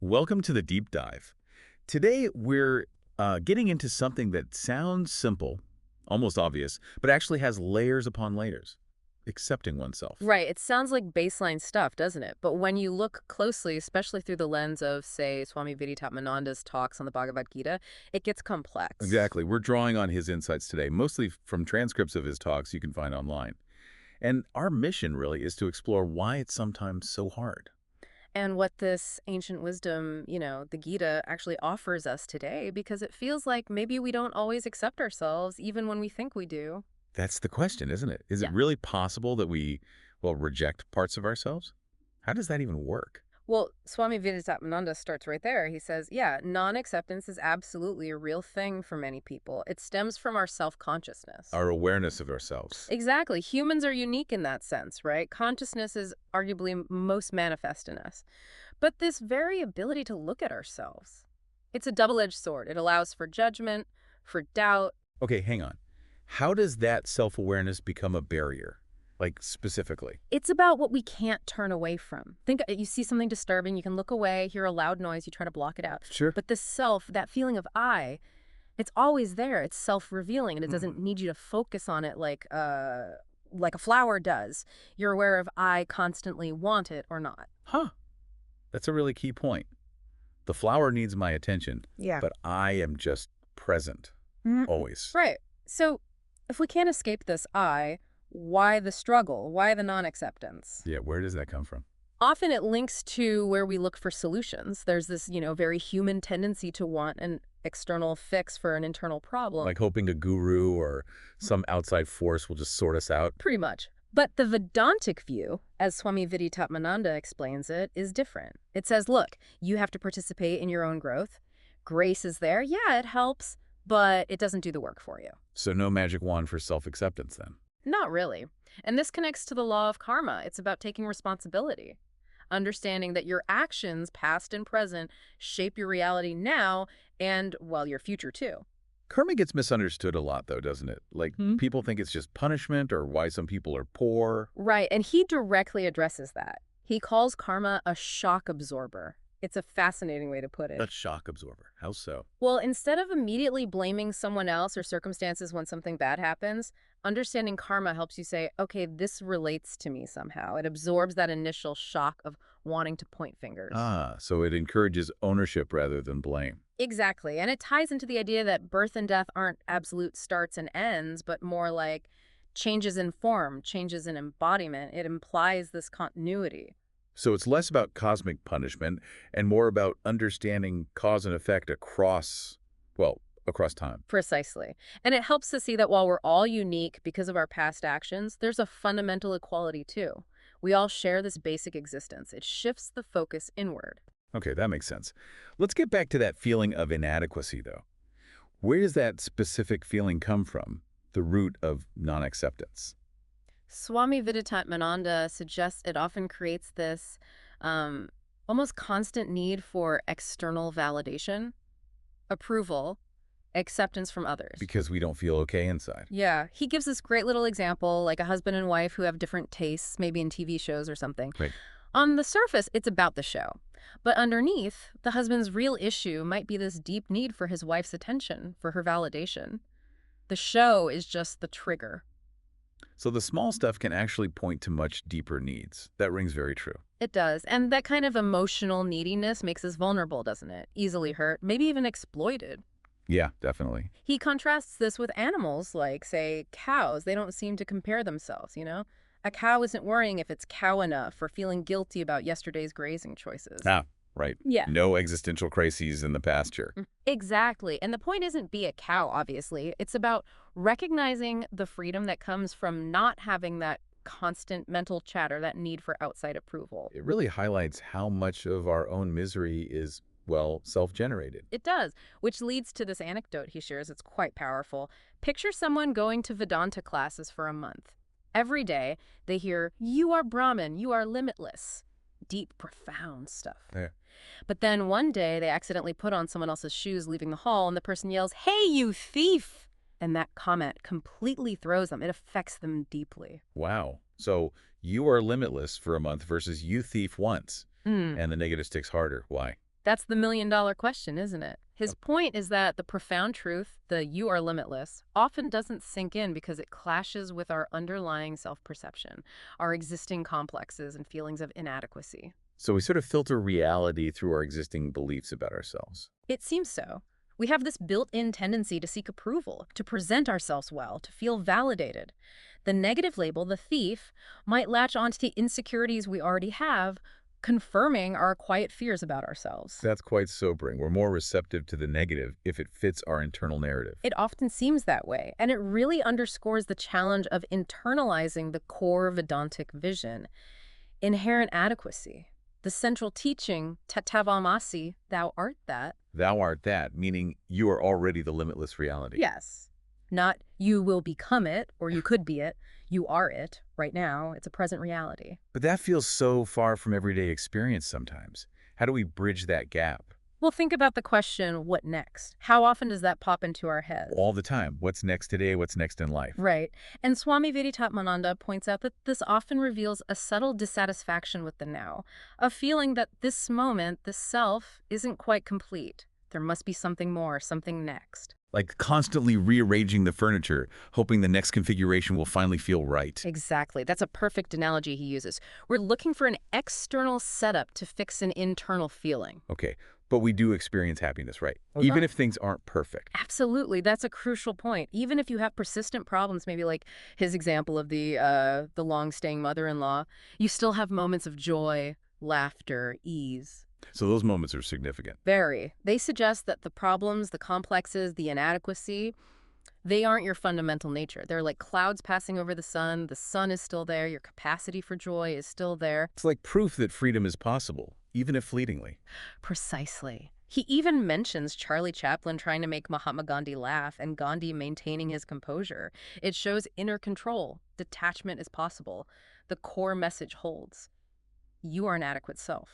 Welcome to the deep dive. Today we're getting into something that sounds simple, almost obvious, but actually has layers upon layers. Accepting oneself. Right. It sounds like baseline stuff, doesn't it? But when you look closely, especially through the lens of, say, Swami Vidyagurukulam's talks on the Bhagavad Gita, it gets complex. Exactly. We're drawing on his insights today, mostly from transcripts of his talks you can find online. And our mission really is to explore why it's sometimes so hard. And what this ancient wisdom, the Gita, actually offers us today, because it feels like maybe we don't always accept ourselves, even when we think we do. That's the question, isn't it? Is it Yeah. really possible that we, well, reject parts of ourselves? How does that even work? Well, Swami Vivekananda starts right there. He says, yeah, non-acceptance is absolutely a real thing for many people. It stems from our self-consciousness. Our awareness of ourselves. Exactly. Humans are unique in that sense, right? Consciousness is arguably most manifest in us. But this very ability to look at ourselves, it's a double-edged sword. It allows for judgment, for doubt. Okay, hang on. How does that self-awareness become a barrier? Like, specifically? It's about what we can't turn away from. Think you see something disturbing, you can look away, hear a loud noise, you try to block it out. Sure. But the self, that feeling of I, it's always there. It's self-revealing, and it doesn't Mhm. need you to focus on it like a flower does. You're aware of I constantly want it or not. Huh. That's a really key point. The flower needs my attention, Yeah. but I am just present, Mm, always. right. So if we can't escape this I, why the struggle? Why the non-acceptance? Yeah, where does that come from? Often it links to where we look for solutions. There's this, very human tendency to want an external fix for an internal problem. Like hoping a guru or some outside force will just sort us out? Pretty much. But the Vedantic view, as Swami Vidyagurukulam explains it, is different. It says, look, you have to participate in your own growth. Grace is there. Yeah, it helps, but it doesn't do the work for you. So no magic wand for self-acceptance then? Not really. And this connects to the law of karma. It's about taking responsibility. Understanding that your actions, past and present, shape your reality now and, well, your future too. Karma gets misunderstood a lot, though, doesn't it? Like, Hmm? people think it's just punishment or why some people are poor. Right, and he directly addresses that. He calls karma a shock absorber. It's a fascinating way to put it. A shock absorber. How so? Well, instead of immediately blaming someone else or circumstances when something bad happens, understanding karma helps you say, okay, this relates to me somehow. It absorbs that initial shock of wanting to point fingers. Ah, so it encourages ownership rather than blame. Exactly. And it ties into the idea that birth and death aren't absolute starts and ends, but more like changes in form, changes in embodiment. It implies this continuity. So it's less about cosmic punishment and more about understanding cause and effect across, well, across time. Precisely. And it helps to see that while we're all unique because of our past actions, there's a fundamental equality too. We all share this basic existence. It shifts the focus inward. Okay, that makes sense. Let's get back to that feeling of inadequacy, though. Where does that specific feeling come from, the root of non-acceptance? Swami Vivekananda suggests it often creates this almost constant need for external validation, approval, acceptance from others. Because we don't feel okay inside. Yeah, he gives this great little example, like a husband and wife who have different tastes, maybe in TV shows or something. Right. On the surface, it's about the show. But underneath, the husband's real issue might be this deep need for his wife's attention, for her validation. The show is just the trigger. So the small stuff can actually point to much deeper needs. That rings very true. It does. And that kind of emotional neediness makes us vulnerable, doesn't it? Easily hurt, maybe even exploited. Yeah, definitely. He contrasts this with animals like, say, cows. They don't seem to compare themselves. A cow isn't worrying if it's cow enough or feeling guilty about yesterday's grazing choices. Ah, right. Yeah. No existential crises in the pasture. Exactly. And the point isn't be a cow, obviously. It's about recognizing the freedom that comes from not having that constant mental chatter, that need for outside approval. It really highlights how much of our own misery is, well, self-generated. It does, which leads to this anecdote he shares. It's quite powerful. Picture someone going to Vedanta classes for a month. Every day, they hear, you are Brahman, you are limitless. Deep, profound stuff. Yeah. But then one day, they accidentally put on someone else's shoes leaving the hall, and the person yells, hey, you thief! And that comment completely throws them. It affects them deeply. Wow. So you are limitless for a month versus you thief once. And the negative sticks harder. Why? That's the million-dollar question, isn't it? His point is that the profound truth, the you are limitless, often doesn't sink in because it clashes with our underlying self-perception, our existing complexes and feelings of inadequacy. So we sort of filter reality through our existing beliefs about ourselves. It seems so. We have this built-in tendency to seek approval, to present ourselves well, to feel validated. The negative label, the thief, might latch onto the insecurities we already have, confirming our quiet fears about ourselves. That's quite sobering. We're more receptive to the negative if it fits our internal narrative. It often seems that way, and it really underscores the challenge of internalizing the core Vedantic vision, inherent adequacy. The central teaching, Tattvamasi, thou art that. Thou art that, meaning you are already the limitless reality. Yes. Not you will become it, or you could be it. You are it right now. It's a present reality. But that feels so far from everyday experience sometimes. How do we bridge that gap? Well, think about the question, what next? How often does that pop into our heads? All the time. What's next today? What's next in life? Right. And Swami Vidyatmananda points out that this often reveals a subtle dissatisfaction with the now, a feeling that this moment, this self, isn't quite complete. There must be something more, something next. Like constantly rearranging the furniture, hoping the next configuration will finally feel right. Exactly. That's a perfect analogy he uses. We're looking for an external setup to fix an internal feeling. Okay, but we do experience happiness, right? Even if things aren't perfect. Absolutely. That's a crucial point. Even if you have persistent problems, maybe like his example of the long-staying mother-in-law, you still have moments of joy, laughter, ease. So those moments are significant. Very. They suggest that the problems, the complexes, the inadequacy, they aren't your fundamental nature. They're like clouds passing over the sun is still there, your capacity for joy is still there. It's like proof that freedom is possible, even if fleetingly. Precisely. He even mentions Charlie Chaplin trying to make Mahatma Gandhi laugh and Gandhi maintaining his composure. It shows inner control. Detachment is possible. The core message holds. You are an adequate self.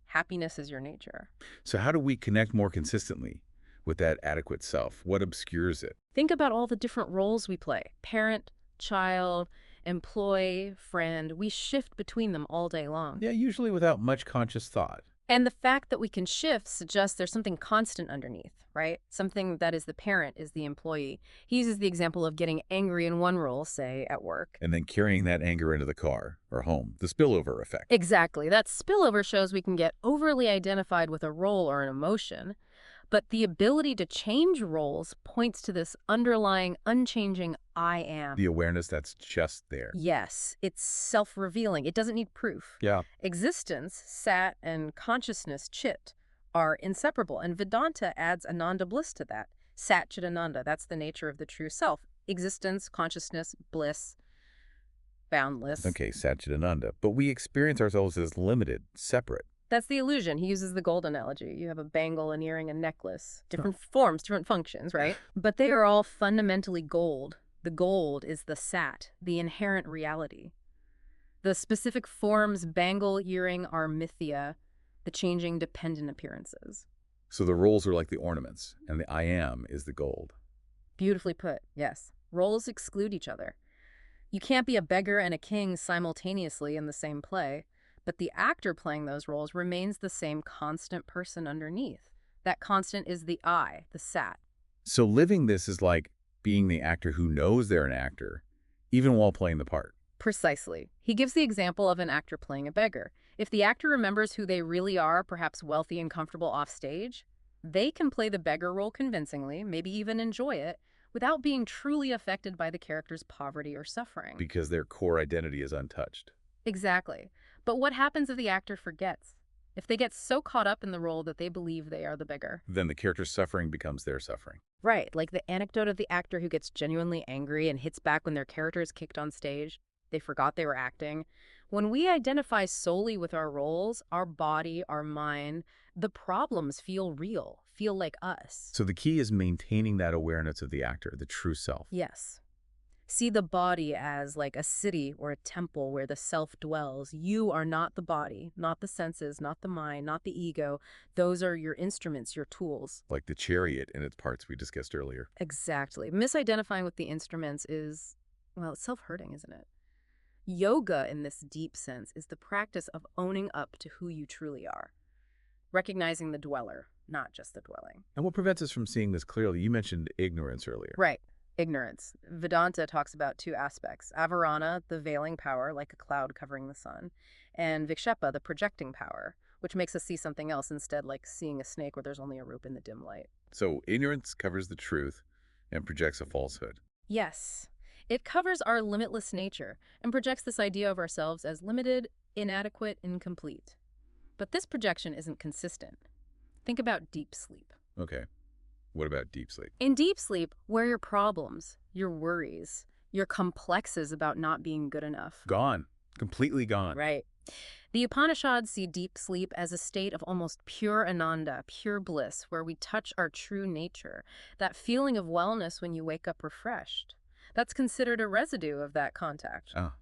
Happiness is your nature. So how do we connect more consistently with that adequate self? What obscures it? Think about all the different roles we play. Parent, child, employee, friend. We shift between them all day long. Yeah, usually without much conscious thought. And the fact that we can shift suggests there's something constant underneath, right? Something that is the parent is the employee. He uses the example of getting angry in one role, say, at work. And then carrying that anger into the car or home, the spillover effect. Exactly. That spillover shows we can get overly identified with a role or an emotion, but the ability to change roles points to this underlying, unchanging I am. The awareness that's just there. Yes, it's self-revealing. It doesn't need proof. Yeah. Existence, sat, and consciousness, chit, are inseparable, and Vedanta adds Ananda bliss to that. Sat Chit Ananda, that's the nature of the true self. Existence, consciousness, bliss, boundless. Okay, Satchidananda. But we experience ourselves as limited, separate. That's the illusion. He uses the gold analogy. You have a bangle, an earring, a necklace. Different forms, different functions, right? But they are all fundamentally gold. The gold is the sat, the inherent reality. The specific forms, bangle, earring, are mithya, the changing dependent appearances. So the roles are like the ornaments, and the I am is the gold. Beautifully put, yes. Roles exclude each other. You can't be a beggar and a king simultaneously in the same play, but the actor playing those roles remains the same constant person underneath. That constant is the I, the sat. So living this is like being the actor who knows they're an actor, even while playing the part. Precisely. He gives the example of an actor playing a beggar. If the actor remembers who they really are, perhaps wealthy and comfortable off stage, they can play the beggar role convincingly, maybe even enjoy it, without being truly affected by the character's poverty or suffering. Because their core identity is untouched. Exactly. But what happens if the actor forgets? If they get so caught up in the role that they believe they are the beggar? Then the character's suffering becomes their suffering. Right, like the anecdote of the actor who gets genuinely angry and hits back when their character is kicked on stage. They forgot they were acting. When we identify solely with our roles, our body, our mind, the problems feel real, feel like us. So the key is maintaining that awareness of the actor, the true self. Yes. See the body as like a city or a temple where the self dwells. You are not the body, not the senses, not the mind, not the ego. Those are your instruments, your tools. Like the chariot in its parts we discussed earlier. Exactly. Misidentifying with the instruments is, well, it's self-hurting, isn't it? Yoga, in this deep sense, is the practice of owning up to who you truly are. recognizing the dweller, not just the dwelling. And what prevents us from seeing this clearly? You mentioned ignorance earlier. Right. Ignorance. Vedanta talks about two aspects. Avarana, the veiling power, like a cloud covering the sun, and Vikshepa, the projecting power, which makes us see something else instead, like seeing a snake where there's only a rope in the dim light. So ignorance covers the truth and projects a falsehood. Yes. It covers our limitless nature and projects this idea of ourselves as limited, inadequate, incomplete. But this projection isn't consistent. Think about deep sleep. Okay. What about deep sleep? In deep sleep, where your problems, your worries, your complexes about not being good enough. Gone. Completely gone. Right. The Upanishads see deep sleep as a state of almost pure ananda, pure bliss, where we touch our true nature, that feeling of wellness when you wake up refreshed. That's considered a residue of that contact. Oh,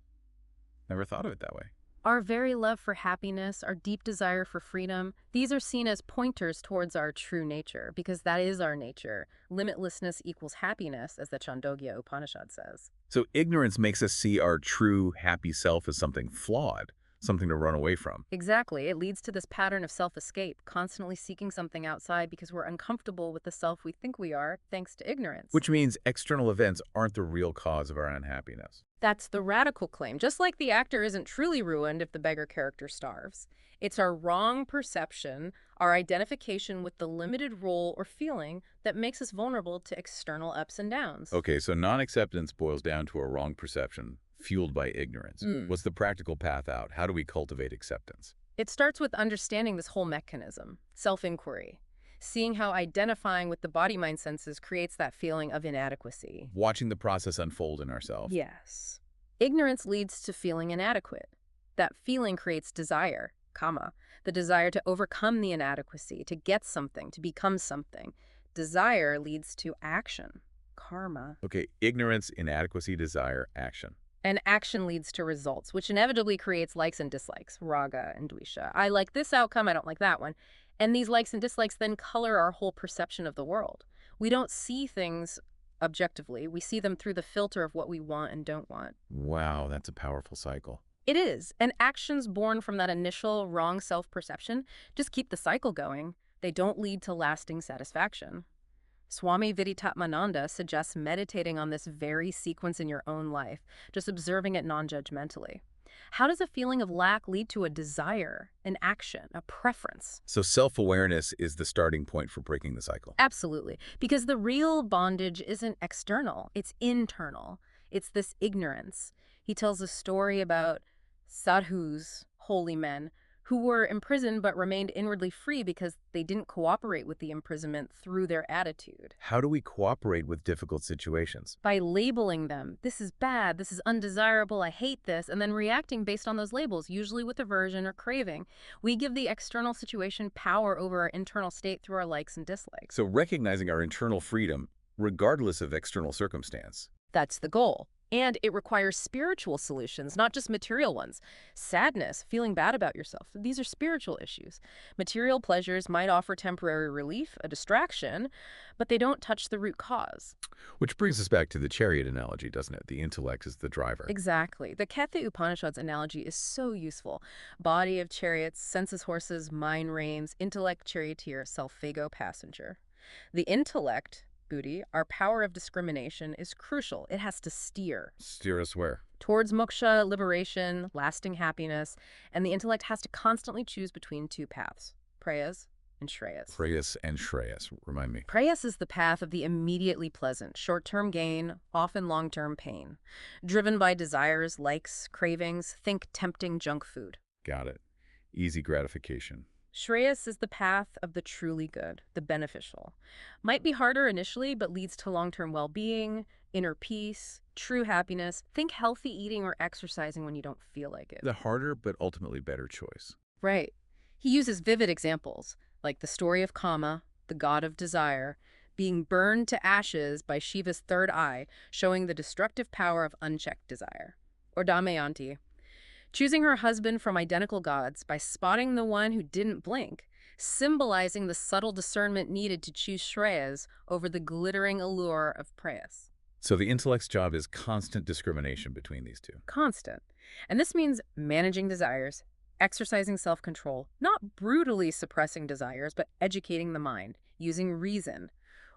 never thought of it that way. Our very love for happiness, our deep desire for freedom, these are seen as pointers towards our true nature, because that is our nature. Limitlessness equals happiness, as the Chandogya Upanishad says. So ignorance makes us see our true happy self as something flawed, something to run away from. Exactly. It leads to this pattern of self-escape, constantly seeking something outside because we're uncomfortable with the self we think we are, thanks to ignorance. Which means external events aren't the real cause of our unhappiness. That's the radical claim. Just like the actor isn't truly ruined if the beggar character starves. It's our wrong perception, our identification with the limited role or feeling that makes us vulnerable to external ups and downs. Okay, so non-acceptance boils down to a wrong perception, fueled by ignorance. What's the practical path out? How do we cultivate acceptance? It starts with understanding this whole mechanism, self-inquiry, seeing how identifying with the body-mind senses creates that feeling of inadequacy. Watching the process unfold in ourselves. Yes. Ignorance leads to feeling inadequate. That feeling creates desire, kama, the desire to overcome the inadequacy, to get something, to become something. Desire leads to action, karma. Okay, ignorance, inadequacy, desire, action. And action leads to results, which inevitably creates likes and dislikes, raga and dvesha. I like this outcome, I don't like that one. And these likes and dislikes then color our whole perception of the world. We don't see things objectively. We see them through the filter of what we want and don't want. Wow, that's a powerful cycle. It is. And actions born from that initial wrong self-perception just keep the cycle going. They don't lead to lasting satisfaction. Swami Viditatmananda suggests meditating on this very sequence in your own life, just observing it non-judgmentally. How does a feeling of lack lead to a desire, an action, a preference? So self-awareness is the starting point for breaking the cycle. Absolutely. Because the real bondage isn't external, it's internal. It's this ignorance. He tells a story about sadhus, holy men, who were imprisoned but remained inwardly free because they didn't cooperate with the imprisonment through their attitude. How do we cooperate with difficult situations? By labeling them, this is bad, this is undesirable, I hate this, and then reacting based on those labels, usually with aversion or craving. We give the external situation power over our internal state through our likes and dislikes. So recognizing our internal freedom, regardless of external circumstance. That's the goal. And it requires spiritual solutions, not just material ones. Sadness, feeling bad about yourself, these are spiritual issues. Material pleasures might offer temporary relief, a distraction, but they don't touch the root cause. Which brings us back to the chariot analogy, doesn't it? The intellect is the driver. Exactly. The Ketha Upanishads analogy is so useful. Body of chariots, senses horses, mind reins, intellect charioteer, self-fago passenger. The intellect, Buddhi, our power of discrimination, is crucial. It has to steer. Steer us where? Towards moksha, liberation, lasting happiness, and the intellect has to constantly choose between two paths, prayas and shreyas. Prayas and shreyas, remind me. Prayas is the path of the immediately pleasant, short-term gain, often long-term pain. Driven by desires, likes, cravings, think tempting junk food. Got it. Easy gratification. Shreyas is the path of the truly good, the beneficial. Might be harder initially, but leads to long-term well-being, inner peace, true happiness. Think healthy eating or exercising when you don't feel like it. The harder but ultimately better choice. Right. He uses vivid examples, like the story of Kama, the god of desire, being burned to ashes by Shiva's third eye, showing the destructive power of unchecked desire. Or Damayanti, choosing her husband from identical gods by spotting the one who didn't blink, symbolizing the subtle discernment needed to choose Shreyas over the glittering allure of prayas. So the intellect's job is constant discrimination between these two. Constant. And this means managing desires, exercising self-control, not brutally suppressing desires, but educating the mind, using reason.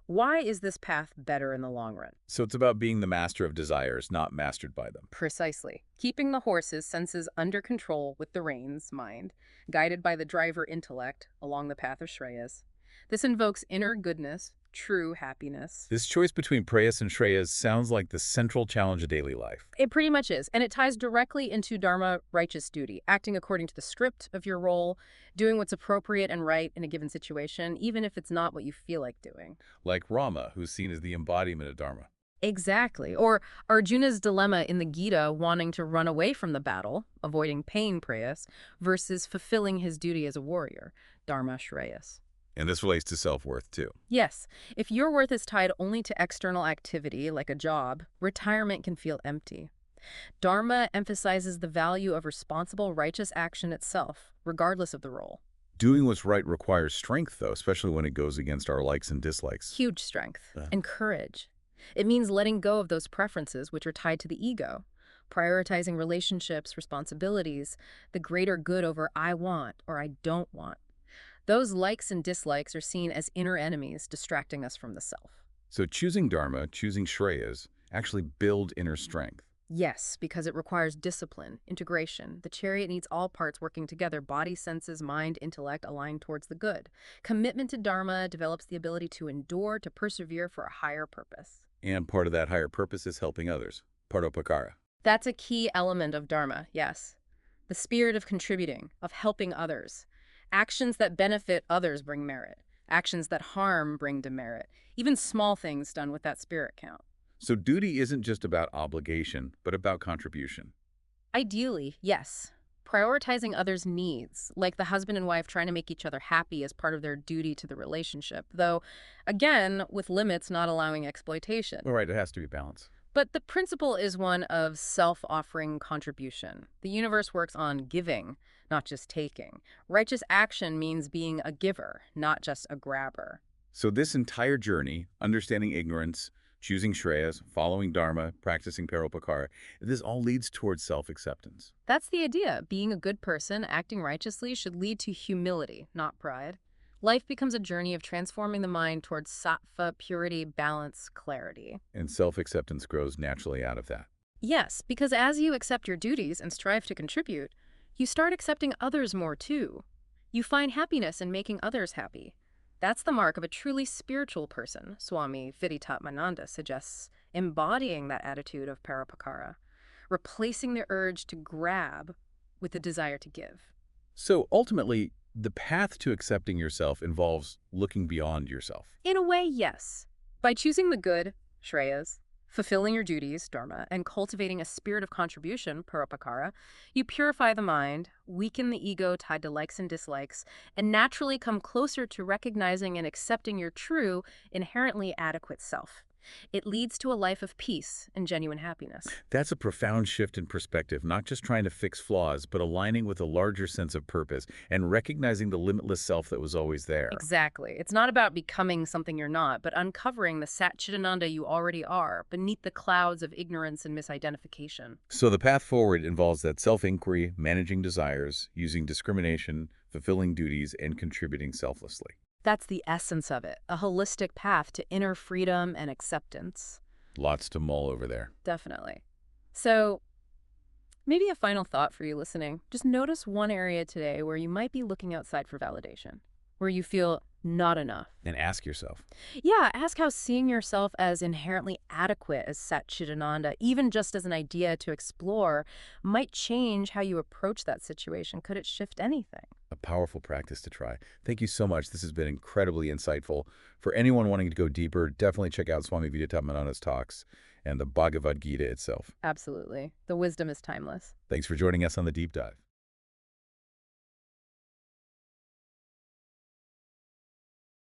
Why is this path better in the long run? So it's about being the master of desires, not mastered by them. Precisely. Keeping the horse's senses under control with the reins, mind, guided by the driver intellect along the path of Shreyas. This invokes inner goodness, true happiness. This choice between prayas and shreyas sounds like the central challenge of daily life. It pretty much is, and it ties directly into dharma, righteous duty, acting according to the script of your role, doing what's appropriate and right in a given situation, even if it's not what you feel like doing. Like Rama, who's seen as the embodiment of dharma. Exactly. Or Arjuna's dilemma in the Gita, wanting to run away from the battle, avoiding pain, prayas, versus fulfilling his duty as a warrior, dharma, shreyas. And this relates to self-worth, too. Yes, if your worth is tied only to external activity, like a job, retirement can feel empty. Dharma emphasizes the value of responsible, righteous action itself, regardless of the role. Doing what's right requires strength, though, especially when it goes against our likes and dislikes. Huge strength and courage. It means letting go of those preferences which are tied to the ego, prioritizing relationships, responsibilities, the greater good over I want or I don't want. Those likes and dislikes are seen as inner enemies distracting us from the self. So choosing dharma, choosing shreyas, actually build inner strength. Yes, because it requires discipline, integration. The chariot needs all parts working together, body, senses, mind, intellect aligned towards the good. Commitment to dharma develops the ability to endure, to persevere for a higher purpose. And part of that higher purpose is helping others. Paropakara. That's a key element of dharma, yes. The spirit of contributing, of helping others. Actions that benefit others bring merit. Actions that harm bring demerit. Even small things done with that spirit count. So duty isn't just about obligation, but about contribution. Ideally, yes. Prioritizing others' needs, like the husband and wife trying to make each other happy as part of their duty to the relationship, though, again, with limits not allowing exploitation. All right, it has to be balanced. But the principle is one of self-offering contribution. The universe works on giving, not just taking. Righteous action means being a giver, not just a grabber. So this entire journey, understanding ignorance, choosing shreyas, following dharma, practicing paropakara, this all leads towards self-acceptance. That's the idea. Being a good person, acting righteously, should lead to humility, not pride. Life becomes a journey of transforming the mind towards sattva, purity, balance, clarity. And self-acceptance grows naturally out of that. Yes, because as you accept your duties and strive to contribute, you start accepting others more too. You find happiness in making others happy. That's the mark of a truly spiritual person, Swami Vidyatmananda suggests, embodying that attitude of parapakara, replacing the urge to grab with the desire to give. So ultimately, the path to accepting yourself involves looking beyond yourself. In a way, yes. By choosing the good, shreyas, fulfilling your duties, dharma, and cultivating a spirit of contribution, paropakara, you purify the mind, weaken the ego tied to likes and dislikes, and naturally come closer to recognizing and accepting your true, inherently adequate self. It leads to a life of peace and genuine happiness. That's a profound shift in perspective, not just trying to fix flaws, but aligning with a larger sense of purpose and recognizing the limitless self that was always there. Exactly. It's not about becoming something you're not, but uncovering the Satchidananda you already are beneath the clouds of ignorance and misidentification. So the path forward involves that self-inquiry, managing desires, using discrimination, fulfilling duties, and contributing selflessly. That's the essence of it, a holistic path to inner freedom and acceptance. Lots to mull over there. Definitely. So, maybe a final thought for you listening. Just notice one area today where you might be looking outside for validation, where you feel not enough. And ask yourself. Yeah, ask how seeing yourself as inherently adequate as Satchidananda, even just as an idea to explore, might change how you approach that situation. Could it shift anything? A powerful practice to try. Thank you so much. This has been incredibly insightful. For anyone wanting to go deeper, definitely check out Swami Vidyatmananda's talks and the Bhagavad Gita itself. Absolutely. The wisdom is timeless. Thanks for joining us on the Deep Dive.